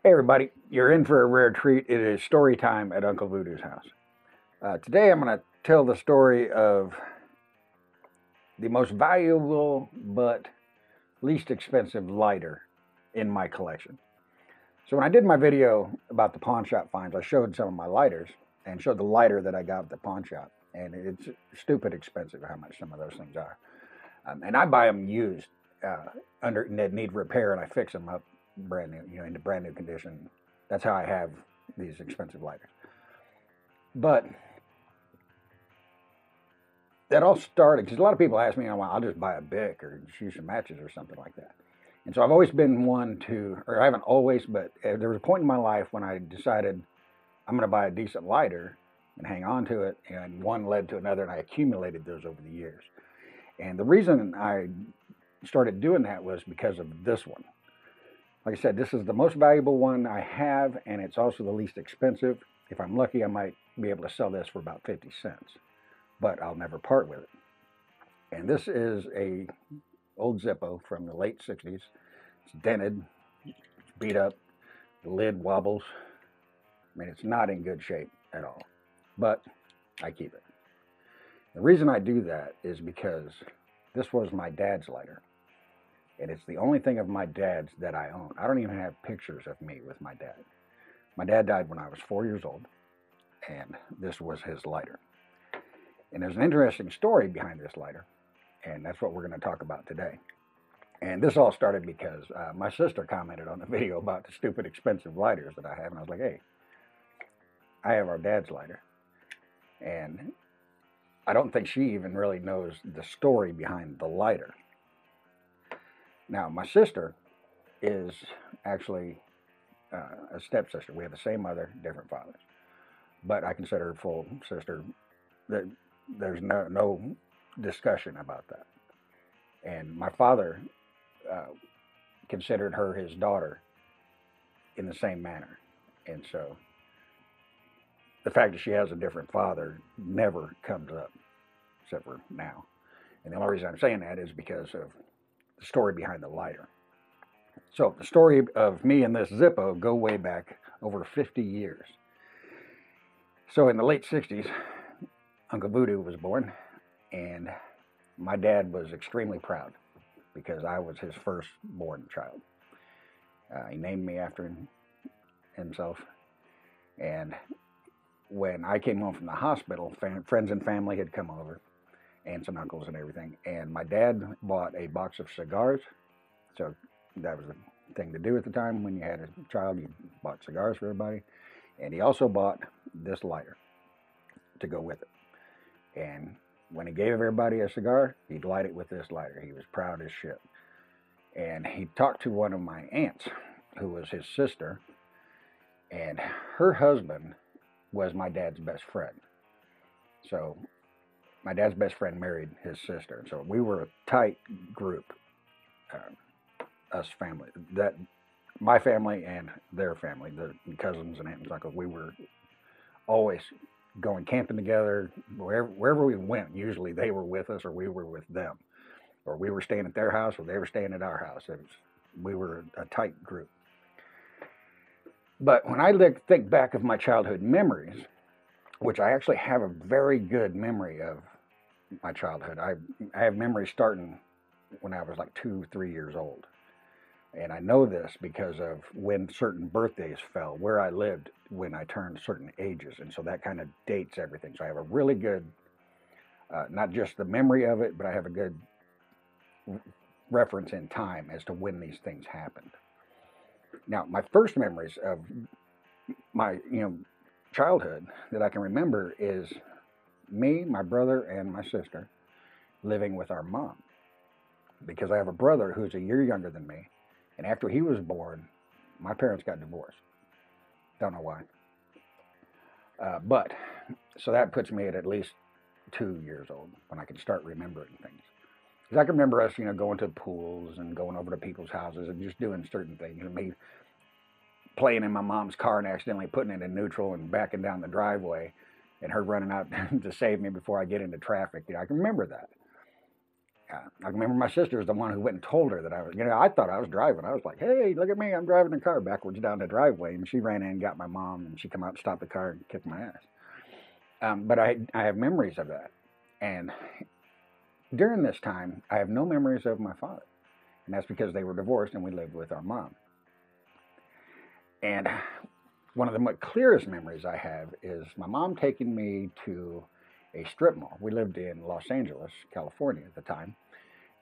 Hey everybody, you're in for a rare treat. It is story time at Uncle Voodoo's house. Today I'm going to tell the story of the most valuable but least expensive lighter in my collection. So when I did my video about the pawn shop finds, I showed some of my lighters and showed the lighter that I got at the pawn shop. And it's stupid expensive how much some of those things are. And I buy them used that need repair, and I fix them up brand new, into brand new condition. That's how I have these expensive lighters. But that all started because a lot of people ask me, well, I'll just buy a Bic or shoot some matches or something like that. And so I've always been one to, or I haven't always, but there was a point in my life when I decided I'm going to buy a decent lighter and hang on to it. And one led to another, and I accumulated those over the years. And the reason I started doing that was because of this one. Like I said, this is the most valuable one I have, and it's also the least expensive. If I'm lucky, I might be able to sell this for about 50 cents, but I'll never part with it. And this is a old Zippo from the late 60s. It's dented, it's beat up, the lid wobbles. I mean, it's not in good shape at all, but I keep it. The reason I do that is because this was my dad's lighter. And it's the only thing of my dad's that I own. I don't even have pictures of me with my dad. My dad died when I was 4 years old, and this was his lighter. And there's an interesting story behind this lighter, and that's what we're going to talk about today. And this all started because my sister commented on the video about the stupid expensive lighters that I have, and I was like, hey, I have our dad's lighter. And I don't think she even really knows the story behind the lighter. Now, my sister is actually a stepsister. We have the same mother, different fathers. But I consider her full sister. There's no discussion about that. And my father considered her his daughter in the same manner. And so the fact that she has a different father never comes up, except for now. And the only reason I'm saying that is because of the story behind the lighter. So the story of me and this Zippo go way back over 50 years. So in the late 60s, Uncle Voodoo was born, and my dad was extremely proud because I was his firstborn child. He named me after himself, and when I came home from the hospital, friends and family had come over, aunts and uncles and everything, and my dad bought a box of cigars. So that was the thing to do at the time. When you had a child, you bought cigars for everybody. And he also bought this lighter to go with it. And when he gave everybody a cigar, he'd light it with this lighter. He was proud as shit. And he talked to one of my aunts, who was his sister, and her husband was my dad's best friend. So my dad's best friend married his sister. So we were a tight group, us family. That my family and their family, the cousins and aunts and uncles, we were always going camping together. Wherever we went, usually they were with us or we were with them. Or we were staying at their house or they were staying at our house. We were a tight group. But when I think back of my childhood memories, which I actually have a very good memory of my childhood. I have memories starting when I was like 2-3 years old. And I know this because of when certain birthdays fell, where I lived when I turned certain ages. And so that kind of dates everything. So I have a really good, not just the memory of it, but I have a good reference in time as to when these things happened. Now, my first memories of my, childhood that I can remember is me, my brother, and my sister living with our mom. Because I have a brother who's a year younger than me. And after he was born, my parents got divorced. Don't know why. But, so that puts me at least 2 years old when I can start remembering things. Because I can remember us, going to pools and going over to people's houses and just doing certain things. And me playing in my mom's car and accidentally putting it in neutral and backing down the driveway and her running out to save me before I get into traffic. I can remember that. I remember my sister was the one who went and told her that I was, I thought I was driving. I was like, hey, look at me, I'm driving the car backwards down the driveway. And she ran in and got my mom, and she come out and stopped the car and kicked my ass. But I have memories of that. And during this time, I have no memories of my father. And that's because they were divorced and we lived with our mom. And one of the clearest memories I have is my mom taking me to a strip mall. We lived in Los Angeles, California at the time.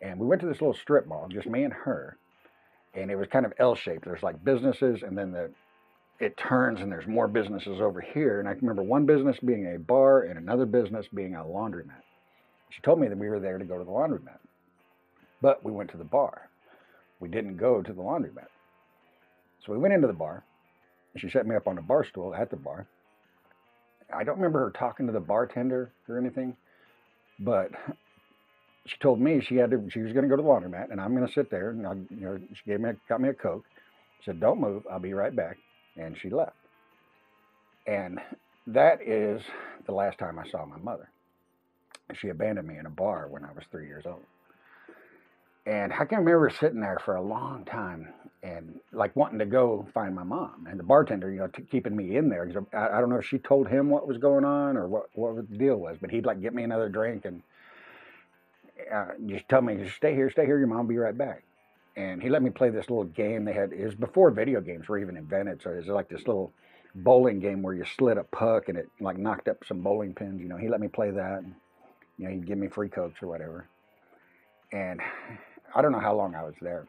And we went to this little strip mall, just me and her. And it was kind of L-shaped. There's like businesses, and then it turns and there's more businesses over here. And I can remember one business being a bar and another business being a laundromat. She told me that we were there to go to the laundromat. But we went to the bar. We didn't go to the laundromat. So we went into the bar. And she set me up on a bar stool at the bar. I don't remember her talking to the bartender or anything, but she told me she was going to go to the laundromat, and I'm going to sit there. And she got me a Coke. She said, "Don't move. I'll be right back." And she left. And that is the last time I saw my mother. She abandoned me in a bar when I was 3 years old. And I can remember sitting there for a long time and like wanting to go find my mom, and the bartender, keeping me in there. I don't know if she told him what was going on or what the deal was, but he'd like get me another drink and just tell me, just stay here, your mom will be right back. And he let me play this little game they had. It was before video games were even invented, so it was like this little bowling game where you slid a puck and it like knocked up some bowling pins. He let me play that. And, he'd give me free Cokes or whatever. And I don't know how long I was there,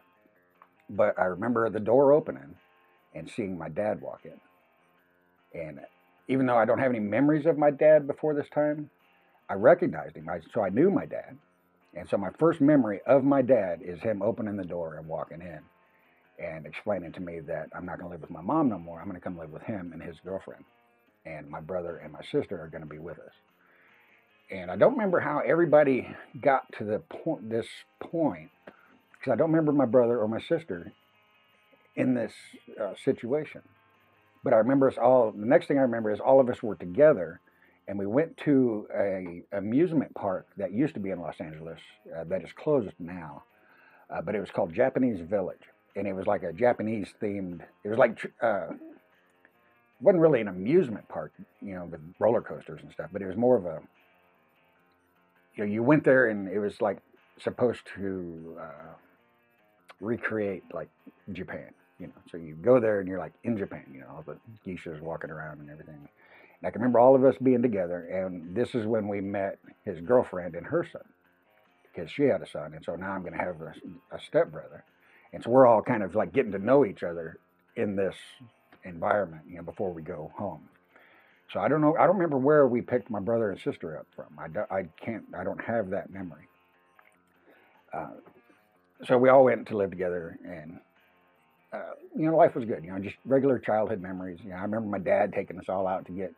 but I remember the door opening and seeing my dad walk in. And even though I don't have any memories of my dad before this time, I recognized him. So I knew my dad. And so my first memory of my dad is him opening the door and walking in and explaining to me that I'm not going to live with my mom no more. I'm going to come live with him and his girlfriend. And my brother and my sister are going to be with us. And I don't remember how everybody got to this point, because I don't remember my brother or my sister in this situation. But I remember the next thing I remember is all of us were together, and we went to a amusement park that used to be in Los Angeles that is closed now, but it was called Japanese Village. And it was like a Japanese themed, it was like, it wasn't really an amusement park, with roller coasters and stuff, but it was more of a, you went there and it was like supposed to recreate like Japan, so you go there and you're like in Japan, all the geishas walking around and everything. And I can remember all of us being together, and this is when we met his girlfriend and her son, because she had a son, and so now I'm going to have a stepbrother. And so we're all kind of like getting to know each other in this environment, before we go home. So I don't know. I don't remember where we picked my brother and sister up from. I don't have that memory. So we all went to live together, and life was good. Just regular childhood memories. I remember my dad taking us all out to get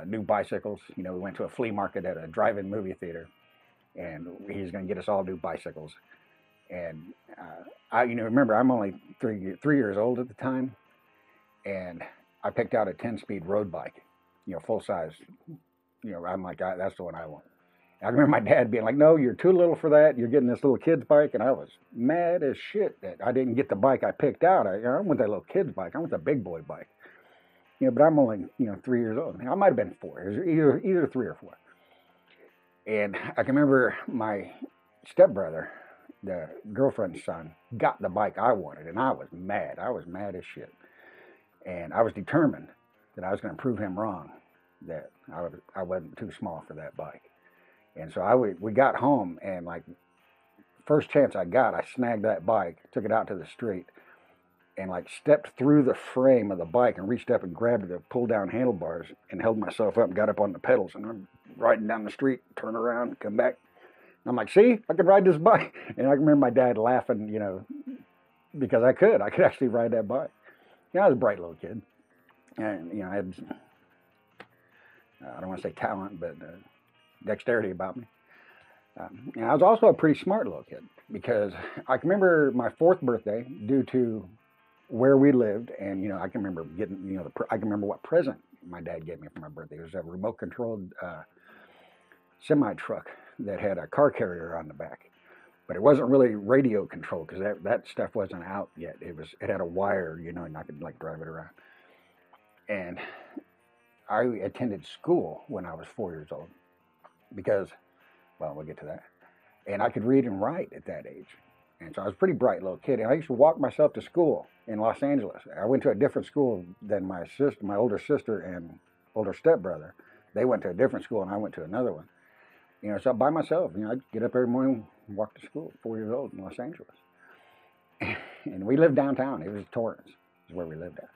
new bicycles. We went to a flea market at a drive-in movie theater, and he's going to get us all new bicycles. And I remember I'm only 3 years old at the time, and I picked out a 10-speed road bike. Full size. I'm like, that's the one I want. I remember my dad being like, "No, you're too little for that. You're getting this little kid's bike." And I was mad as shit that I didn't get the bike I picked out. I want that little kid's bike. I want the big boy bike. But I'm only, 3 years old. I might have been 4. It was either 3 or 4. And I can remember my stepbrother, the girlfriend's son, got the bike I wanted, and I was mad. I was mad as shit. And I was determined that I was going to prove him wrong, that I wasn't too small for that bike. And so we got home, and like first chance I got, I snagged that bike, took it out to the street, and like stepped through the frame of the bike and reached up and grabbed the pull down handlebars and held myself up and got up on the pedals, and I'm riding down the street, turn around, come back. And I'm like, "See, I can ride this bike." And I can remember my dad laughing, because I could actually ride that bike. I was a bright little kid. And, I had, I don't want to say talent, but dexterity about me. I was also a pretty smart little kid, because I can remember my 4th birthday, due to where we lived, and, I can remember getting, I can remember what present my dad gave me for my birthday. It was a remote-controlled semi-truck that had a car carrier on the back. but it wasn't really radio control because that stuff wasn't out yet. It had a wire, and I could like drive it around. And I attended school when I was 4 years old because, well, we'll get to that. And I could read and write at that age. And so I was a pretty bright little kid. And I used to walk myself to school in Los Angeles. I went to a different school than my sister, my older sister and older stepbrother. They went to a different school and I went to another one. So by myself, I'd get up every morning and walk to school, 4 years old in Los Angeles. And we lived downtown. It was Torrance is where we lived at.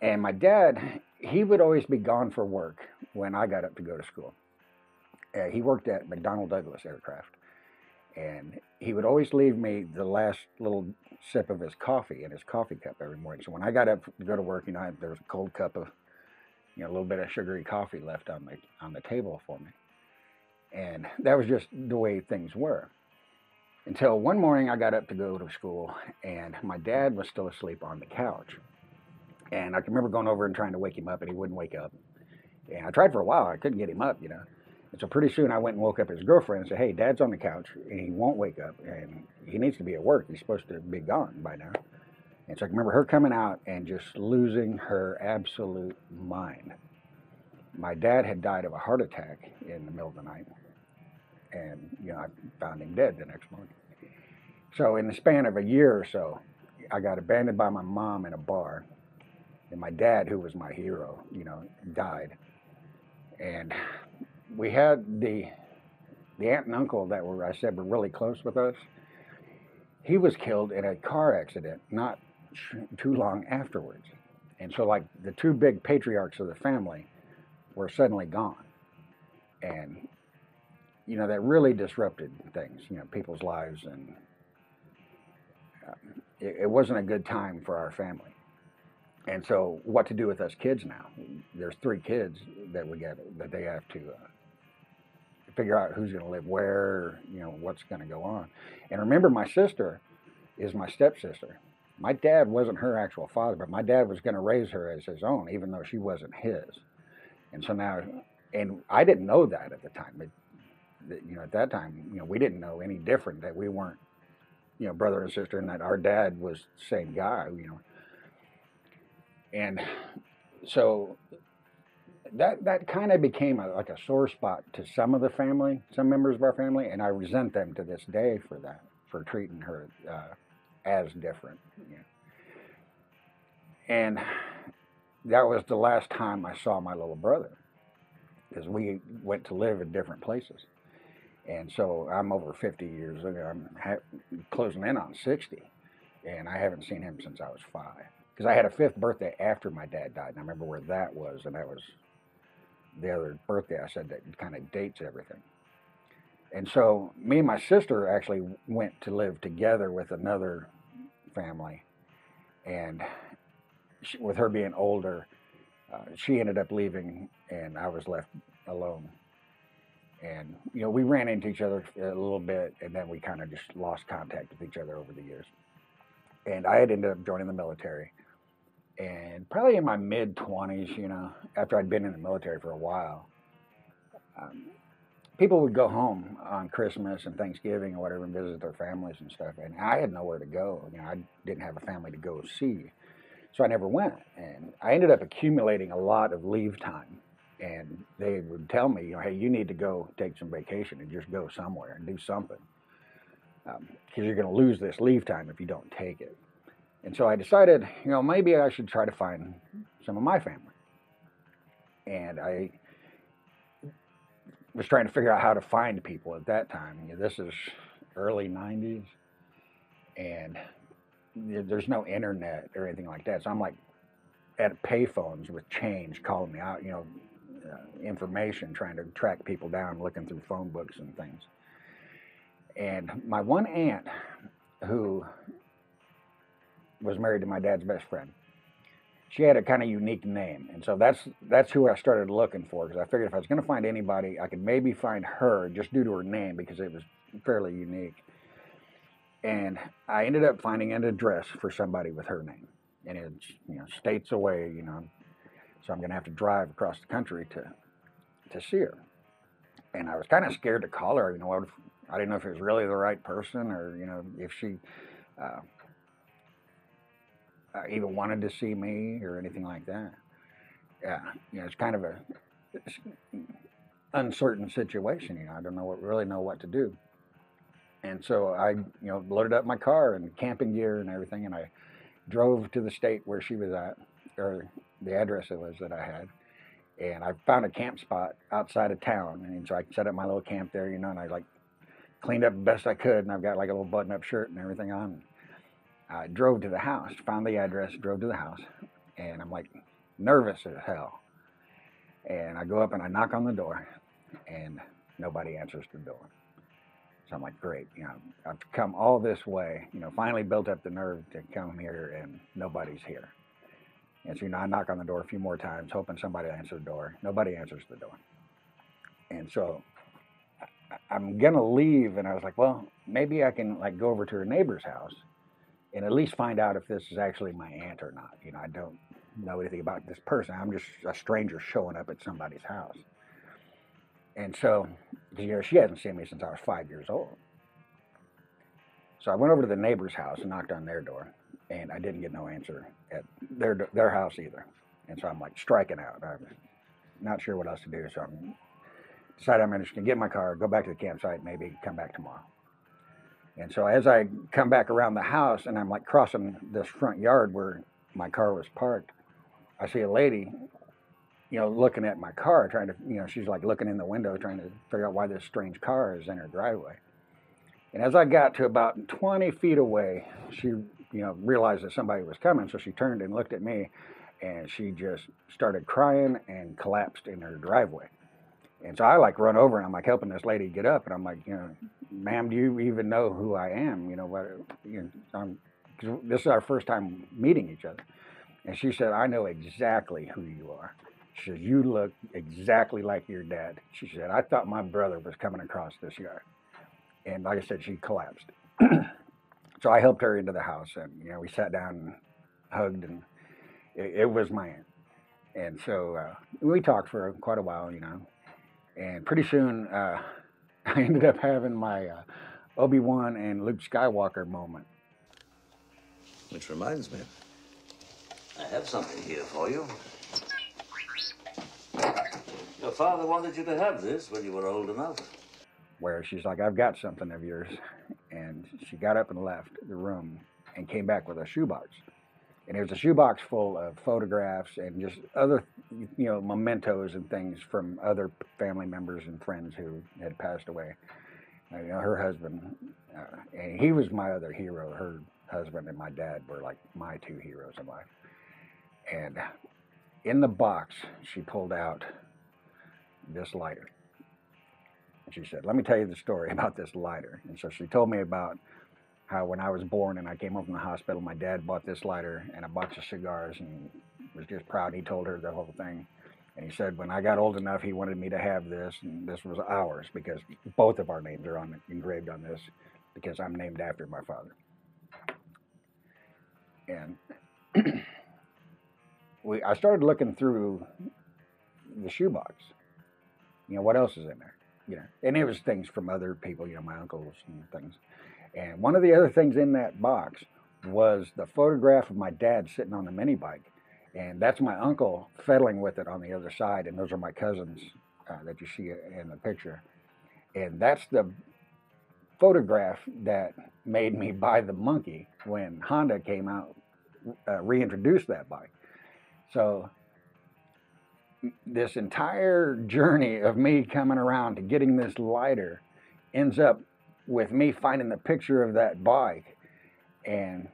And my dad, he would always be gone for work when I got up to go to school. He worked at McDonnell Douglas Aircraft. And he would always leave me the last little sip of his coffee in his coffee cup every morning. So when I got up to go to work, there was a cold cup of, a little bit of sugary coffee left on the table for me. And that was just the way things were. Until one morning I got up to go to school, and my dad was still asleep on the couch. And I can remember going over and trying to wake him up, and he wouldn't wake up. And I tried for a while. I couldn't get him up, And so pretty soon I went and woke up his girlfriend and said, hey, Dad's on the couch, and he won't wake up, and he needs to be at work. He's supposed to be gone by now. And so I can remember her coming out and just losing her absolute mind. My dad had died of a heart attack in the middle of the night. And, I found him dead the next morning. So in the span of a year or so, I got abandoned by my mom in a bar. And my dad, who was my hero, died. And we had the aunt and uncle that were really close with us. He was killed in a car accident not too long afterwards. And so like the two big patriarchs of the family were suddenly gone. And that really disrupted things, people's lives, and it wasn't a good time for our family. And so, what to do with us kids now? There's 3 kids that they have to figure out who's going to live where, what's going to go on. And remember, my sister is my stepsister. My dad wasn't her actual father, but my dad was going to raise her as his own, even though she wasn't his. And so now, and I didn't know that at the time. At that time, we didn't know any different, that we weren't, brother and sister, and that our dad was the same guy, And so that kind of became like a sore spot to some of the family, some members of our family, and I resent them to this day for that, for treating her as different. And that was the last time I saw my little brother, because we went to live in different places. And so I'm over 50 years ago. I'm closing in on 60, and I haven't seen him since I was 5. Because I had a 5th birthday after my dad died, and I remember where that was, and that was the other birthday I said that kind of dates everything. And so me and my sister actually went to live together with another family, and with her being older, she ended up leaving, and I was left alone. And, we ran into each other a little bit, and then we kind of just lost contact with each other over the years. And I had ended up joining the military. And probably in my mid-20s, after I'd been in the military for a while, people would go home on Christmas and Thanksgiving or whatever and visit their families and stuff. And I had nowhere to go. I didn't have a family to go see. So I never went. And I ended up accumulating a lot of leave time. And they would tell me, hey, you need to go take some vacation and just go somewhere and do something. Because you're going to lose this leave time if you don't take it. And so I decided, maybe I should try to find some of my family. And I was trying to figure out how to find people at that time. This is early 90s. And there's no internet or anything like that. So I'm like at payphones with change calling me out, information, trying to track people down, looking through phone books and things. And my one aunt, who was married to my dad's best friend, she had a kind of unique name. And so that's who I started looking for, because I figured if I was going to find anybody, I could maybe find her just due to her name, because it was fairly unique. And I ended up finding an address for somebody with her name. And it's, states away, so I'm going to have to drive across the country to see her. And I was kind of scared to call her. What I didn't know if it was really the right person, or if she uh, even wanted to see me or anything like that. Yeah, it's kind of a uncertain situation. I don't really know what to do. And so I, loaded up my car and camping gear and everything, and I drove to the state where she was at, or the address it was that I had. And I found a camp spot outside of town, and so I set up my little camp there, and I like cleaned up the best I could, and I've got like a little button-up shirt and everything on. I drove to the house, found the address, drove to the house, and I'm like nervous as hell. And I go up and I knock on the door, and nobody answers the door. So I'm like, great, I've come all this way, finally built up the nerve to come here, and nobody's here. And so, I knock on the door a few more times, hoping somebody will answer the door. Nobody answers the door. And so I'm going to leave, and I was like, well, maybe I can like go over to her neighbor's house and at least find out if this is actually my aunt or not. I don't know anything about this person. I'm just a stranger showing up at somebody's house. And so, she hasn't seen me since I was 5 years old. So I went over to the neighbor's house and knocked on their door, and I didn't get no answer at their house either. And so I'm like striking out. I'm not sure what else to do. So I decided I'm just going to get in my car, go back to the campsite, maybe come back tomorrow. And so as I come back around the house and I'm like crossing this front yard where my car was parked, I see a lady, looking at my car, trying to, she's like looking in the window, trying to figure out why this strange car is in her driveway. And as I got to about 20 feet away, she, realized that somebody was coming. So she turned and looked at me, and she just started crying and collapsed in her driveway. And so I like run over and I'm like helping this lady get up, and I'm like, ma'am, do you even know who I am? This is our first time meeting each other. And she said, I know exactly who you are. She said, you look exactly like your dad. She said, I thought my brother was coming across this yard. And like I said, she collapsed. So I helped her into the house, and, we sat down and hugged, and it was my aunt. And so we talked for quite a while, and pretty soon I ended up having my Obi-Wan and Luke Skywalker moment. Which reminds me, I have something here for you. Your father wanted you to have this when you were old enough. Where she's like, I've got something of yours. And she got up and left the room and came back with a shoebox. And it was a shoebox full of photographs and just other, mementos and things from other family members and friends who had passed away. Her husband, and he was my other hero. Her husband and my dad were like my two heroes in life. And in the box, she pulled out this lighter. She said, let me tell you the story about this lighter. And so she told me about how when I was born and I came home from the hospital, my dad bought this lighter and a box of cigars and was just proud. He told her the whole thing. And he said, when I got old enough, he wanted me to have this, and this was ours because both of our names are engraved on this because I'm named after my father. And I started looking through the shoebox. What else is in there? And it was things from other people, my uncles and things. And one of the other things in that box was the photograph of my dad sitting on the mini bike. And that's my uncle fiddling with it on the other side. And those are my cousins that you see in the picture. And that's the photograph that made me buy the Monkey when Honda came out, reintroduced that bike. So this entire journey of me coming around to getting this lighter ends up with me finding the picture of that bike and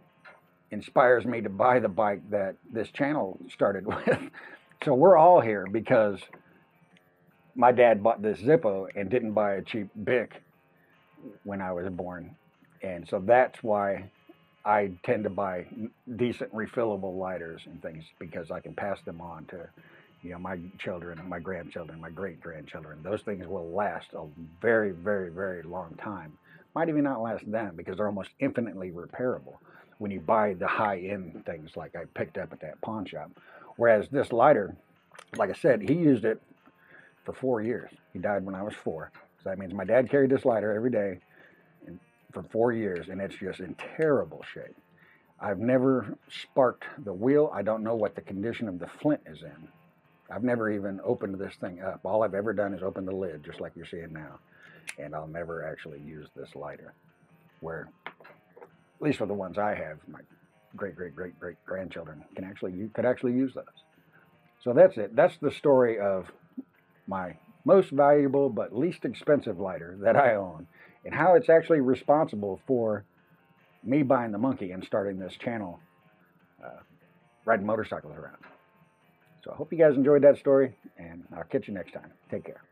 inspires me to buy the bike that this channel started with. So we're all here because my dad bought this Zippo and didn't buy a cheap Bic when I was born. And so that's why I tend to buy decent refillable lighters and things, because I can pass them on to my children, my grandchildren, my great-grandchildren. Those things will last a very, very, very long time. Might even not last then because they're almost infinitely repairable when you buy the high-end things like I picked up at that pawn shop. Whereas this lighter, like I said, he used it for 4 years. He died when I was 4. So that means my dad carried this lighter every day for 4 years, and it's just in terrible shape. I've never sparked the wheel. I don't know what the condition of the flint is in. I've never even opened this thing up. All I've ever done is open the lid, just like you're seeing now. And I'll never actually use this lighter. Where, at least for the ones I have, my great-great-great-great-grandchildren could actually use those. So that's it. That's the story of my most valuable but least expensive lighter that I own, and how it's actually responsible for me buying the monkey and starting this channel, riding motorcycles around. So I hope you guys enjoyed that story, and I'll catch you next time. Take care.